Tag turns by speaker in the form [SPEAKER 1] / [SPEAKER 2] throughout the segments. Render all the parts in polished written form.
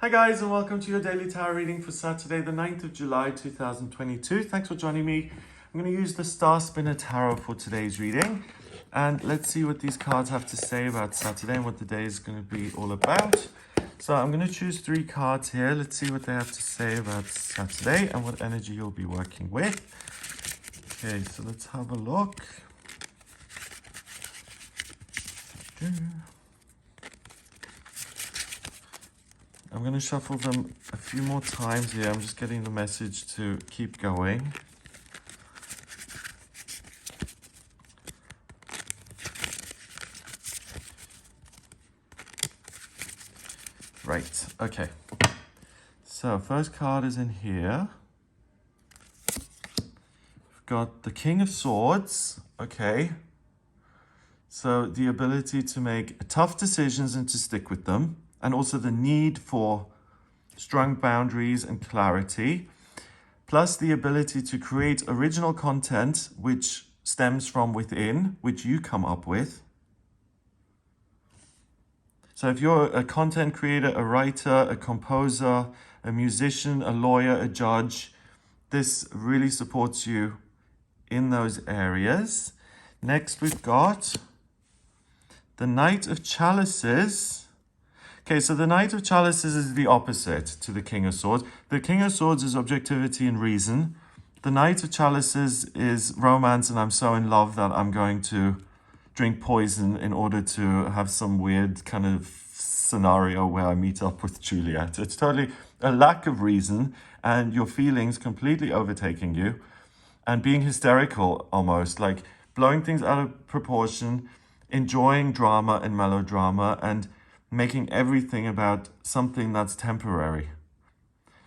[SPEAKER 1] Hi guys, and welcome to your daily tarot reading for Saturday the 9th of July 2022. Thanks for joining me. I'm going to use the Star Spinner Tarot for today's reading, and let's see what these cards have to say about Saturday and what the day is going to be all about. So I'm going to choose 3 cards here. Let's see what they have to say about Saturday and what energy you'll be working with. Okay, so let's have a look. I'm going to shuffle them a few more times here. I'm just getting the message to keep going. Right, okay. So first card is in here. We've got the King of Swords. Okay. So the ability to make tough decisions and to stick with them. And also the need for strong boundaries and clarity, plus the ability to create original content which stems from within, which you come up with. So if you're a content creator, a writer, a composer, a musician, a lawyer, a judge, this really supports you in those areas. Next, we've got the Knight of Chalices. Okay, so the Knight of Chalices is the opposite to the King of Swords. The King of Swords is objectivity and reason. The Knight of Chalices is romance, and I'm so in love that I'm going to drink poison in order to have some weird kind of scenario where I meet up with Juliet. It's totally a lack of reason and your feelings completely overtaking you and being hysterical almost, like blowing things out of proportion, enjoying drama and melodrama, and making everything about something that's temporary.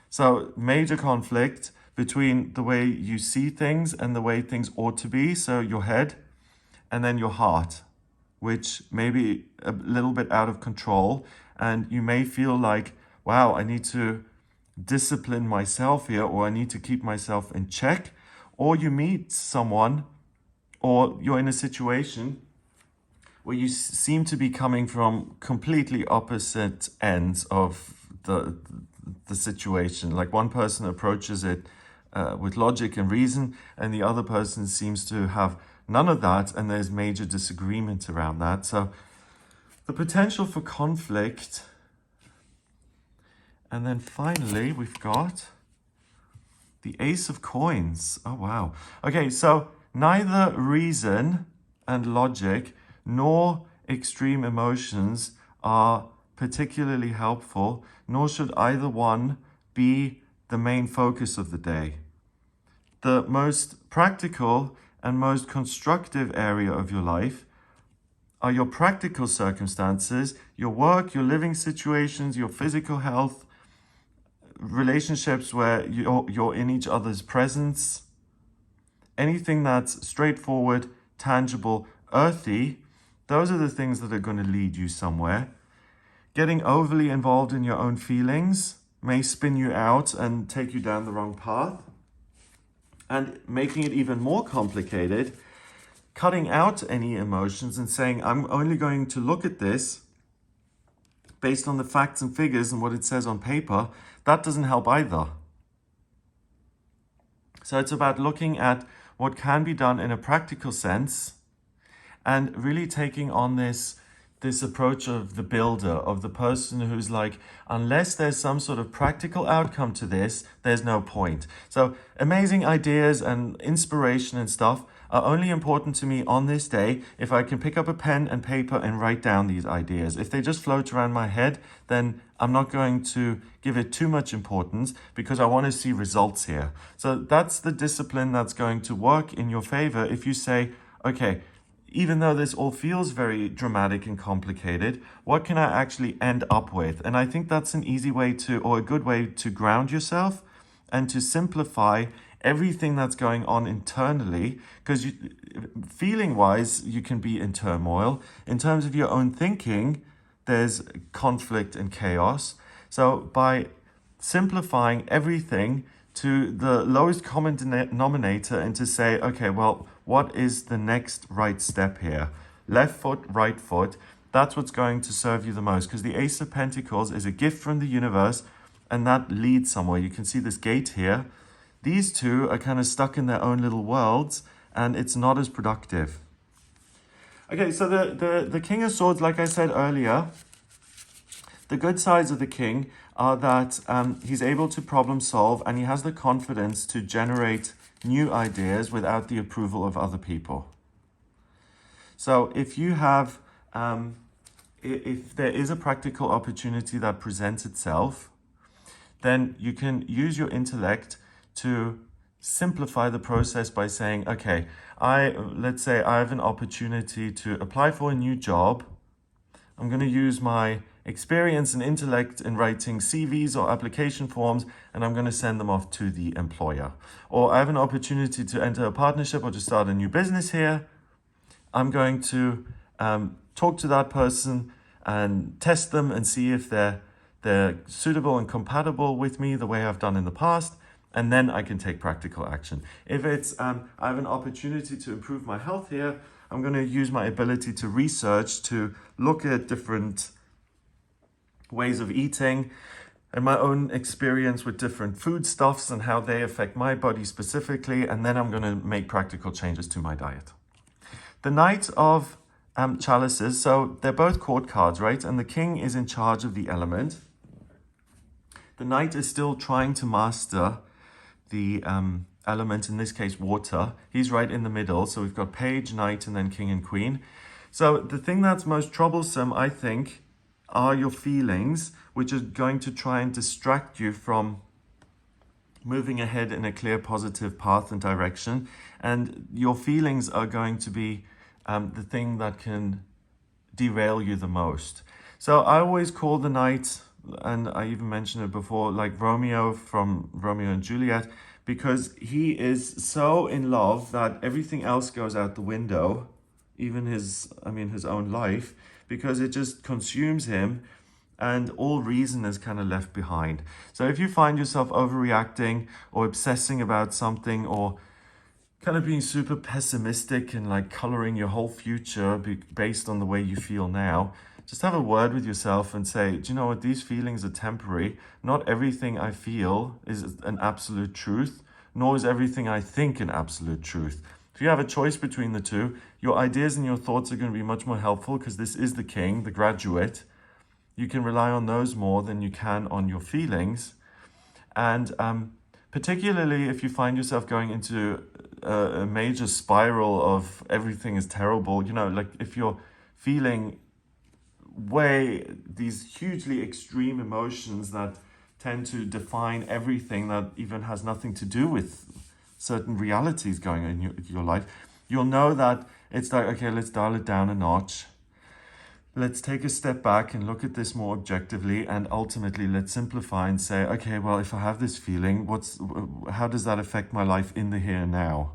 [SPEAKER 1] So major conflict between the way you see things and the way things ought to be. So your head and then your heart, which may be a little bit out of control. And you may feel like, wow, I need to discipline myself here, or I need to keep myself in check. Or you meet someone, or you're in a situation where you seem to be coming from completely opposite ends of the situation. Like one person approaches it with logic and reason, and the other person seems to have none of that, and there's major disagreement around that. So the potential for conflict. And then finally, we've got the Ace of Coins. Oh, wow. Okay, so neither reason and logic nor extreme emotions are particularly helpful, nor should either one be the main focus of the day. The most practical and most constructive area of your life are your practical circumstances, your work, your living situations, your physical health, relationships where you're in each other's presence, anything that's straightforward, tangible, earthy. Those are the things that are going to lead you somewhere. Getting overly involved in your own feelings may spin you out and take you down the wrong path. And making it even more complicated, cutting out any emotions and saying, I'm only going to look at this based on the facts and figures and what it says on paper, that doesn't help either. So it's about looking at what can be done in a practical sense, and really taking on this approach of the builder, of the person who's like, unless there's some sort of practical outcome to this, there's no point. So amazing ideas and inspiration and stuff are only important to me on this day if I can pick up a pen and paper and write down these ideas. If they just float around my head, then I'm not going to give it too much importance because I want to see results here. So that's the discipline that's going to work in your favor if you say, okay, even though this all feels very dramatic and complicated, what can I actually end up with? And I think that's an easy way to, or a good way to ground yourself and to simplify everything that's going on internally, because feeling-wise, you can be in turmoil. In terms of your own thinking, there's conflict and chaos. So by simplifying everything to the lowest common denominator and to say, okay, well, what is the next right step here? Left foot, right foot. That's what's going to serve you the most, because the Ace of Pentacles is a gift from the universe, and that leads somewhere. You can see this gate here. These two are kind of stuck in their own little worlds, and it's not as productive. Okay, so the King of Swords, like I said earlier, the good sides of the King are that he's able to problem solve, and he has the confidence to generate new ideas without the approval of other people. So if you have, if there is a practical opportunity that presents itself, then you can use your intellect to simplify the process by saying, okay, let's say I have an opportunity to apply for a new job. I'm going to use my experience and intellect in writing CVs or application forms, and I'm going to send them off to the employer. Or I have an opportunity to enter a partnership or to start a new business here. I'm going to talk to that person and test them and see if they're suitable and compatible with me the way I've done in the past, and then I can take practical action. If it's I have an opportunity to improve my health here, I'm going to use my ability to research, to look at different ways of eating and my own experience with different foodstuffs and how they affect my body specifically, and then I'm going to make practical changes to my diet. The Knight of Chalices, so they're both court cards, right? And the King is in charge of the element. The Knight is still trying to master the element, in this case water. He's right in the middle, so we've got Page, Knight, and then King and Queen. So the thing that's most troublesome, I think, are your feelings, which are going to try and distract you from moving ahead in a clear, positive path and direction. And your feelings are going to be the thing that can derail you the most. So I always call the Knight, and I even mentioned it before, like Romeo from Romeo and Juliet, because he is so in love that everything else goes out the window, even his own life, because it just consumes him, and all reason is kind of left behind. So if you find yourself overreacting or obsessing about something, or kind of being super pessimistic and like coloring your whole future based on the way you feel now, just have a word with yourself and say, do you know what, these feelings are temporary. Not everything I feel is an absolute truth, nor is everything I think an absolute truth. If you have a choice between the two, your ideas and your thoughts are going to be much more helpful, because this is the King, the graduate. You can rely on those more than you can on your feelings. And particularly if you find yourself going into a major spiral of everything is terrible, you know, like if you're feeling these hugely extreme emotions that tend to define everything that even has nothing to do with certain realities going on in your life, you'll know that it's like, okay, let's dial it down a notch. Let's take a step back and look at this more objectively, and ultimately let's simplify and say, okay, well, if I have this feeling, how does that affect my life in the here and now?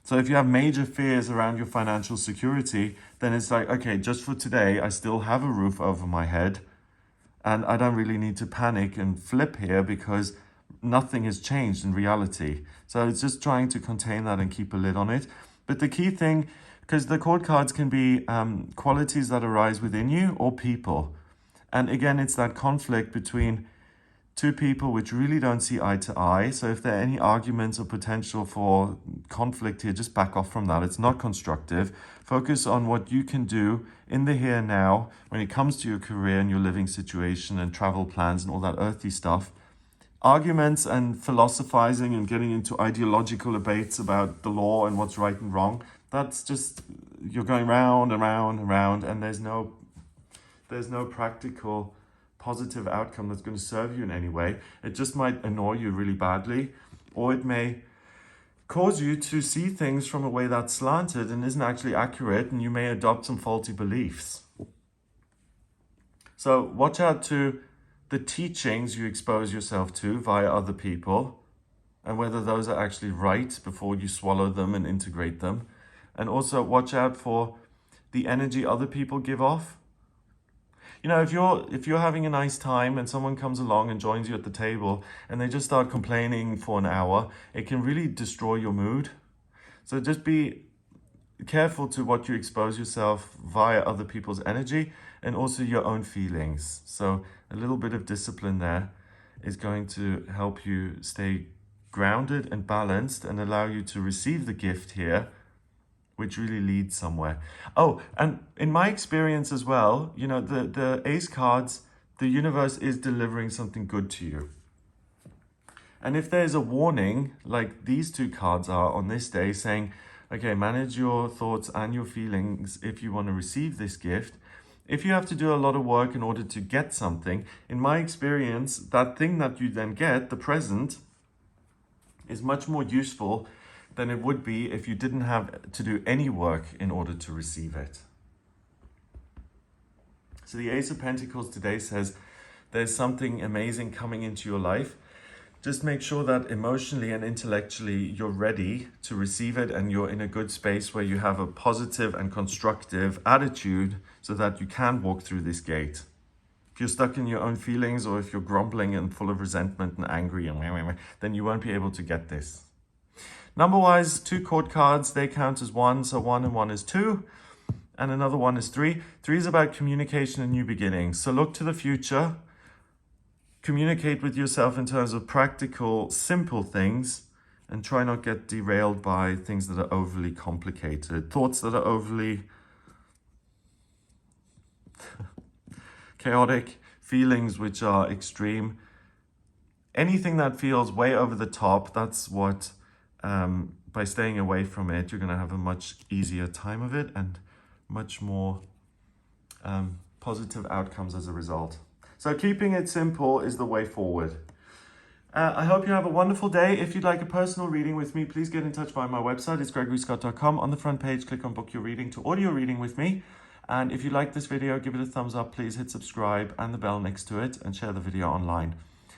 [SPEAKER 1] So if you have major fears around your financial security, then it's like, okay, just for today, I still have a roof over my head, and I don't really need to panic and flip here because nothing has changed in reality. So it's just trying to contain that and keep a lid on it. But the key thing, because the court cards can be qualities that arise within you or people. And again, it's that conflict between two people which really don't see eye to eye. So if there are any arguments or potential for conflict here, just back off from that. It's not constructive. Focus on what you can do in the here and now when it comes to your career and your living situation and travel plans and all that earthy stuff. Arguments and philosophizing and getting into ideological debates about the law and what's right and wrong, that's just, you're going round and round and round, and there's no practical positive outcome that's going to serve you in any way. It just might annoy you really badly, or it may cause you to see things from a way that's slanted and isn't actually accurate, and you may adopt some faulty beliefs. So watch out to the teachings you expose yourself to via other people, and whether those are actually right before you swallow them and integrate them. And also watch out for the energy other people give off. You know, if you're having a nice time and someone comes along and joins you at the table and they just start complaining for an hour, it can really destroy your mood. So just be careful to what you expose yourself via other people's energy and also your own feelings. So a little bit of discipline there is going to help you stay grounded and balanced and allow you to receive the gift here, which really leads somewhere. Oh, and in my experience as well, you know, the ace cards, the universe is delivering something good to you. And if there's a warning, like these two cards are on this day, saying, okay, manage your thoughts and your feelings if you want to receive this gift. If you have to do a lot of work in order to get something, in my experience, that thing that you then get, the present, is much more useful than it would be if you didn't have to do any work in order to receive it. So the Ace of Pentacles today says there's something amazing coming into your life. Just make sure that emotionally and intellectually you're ready to receive it and you're in a good space where you have a positive and constructive attitude so that you can walk through this gate. If you're stuck in your own feelings or if you're grumbling and full of resentment and angry, then you won't be able to get this. Number-wise, 2 court cards, they count as 1, so 1 and 1 is 2, and another 1 is 3. 3 is about communication and new beginnings. So look to the future. Communicate with yourself in terms of practical, simple things, and try not get derailed by things that are overly complicated, thoughts that are overly chaotic, feelings which are extreme. Anything that feels way over the top, that's what, by staying away from it, you're going to have a much easier time of it and much more positive outcomes as a result. So keeping it simple is the way forward. I hope you have a wonderful day. If you'd like a personal reading with me, please get in touch via my website. It's gregoryscott.com. On the front page, click on book your reading to audio reading with me. And if you like this video, give it a thumbs up. Please hit subscribe and the bell next to it and share the video online.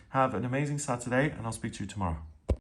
[SPEAKER 1] Have an amazing Saturday and I'll speak to you tomorrow.